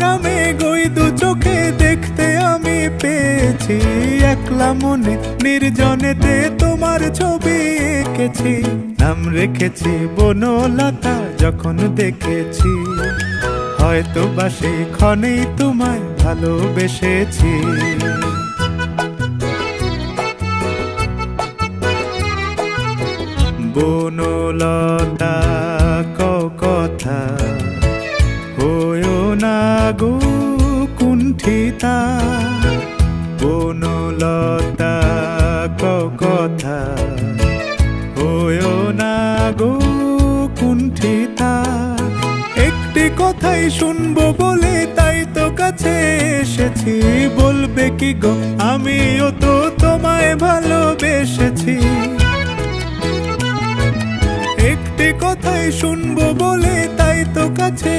আরামে গই দু চোখে দেখতে আমি পেয়েছি। একলা মনে নির্জনেতে তোমার ছবি এঁকেছি, নাম রেখেছি বনলতা যখন দেখেছি। হয়তো বা সেই ক্ষণেই তোমায় ভালোবেসেছি। বনলতা কথা হয়ো না গো কুণ্ঠিতা, বনলতা কথা হয়ো না গো কুণ্ঠিতা। একটি কথাই শুনবো বলে তাই তো কাছে এসেছি। বলবে কি গো আমিও তো তোমায় ভালোবেসেছি। একটি কথাই শুনবো বলে তাই তো কাছে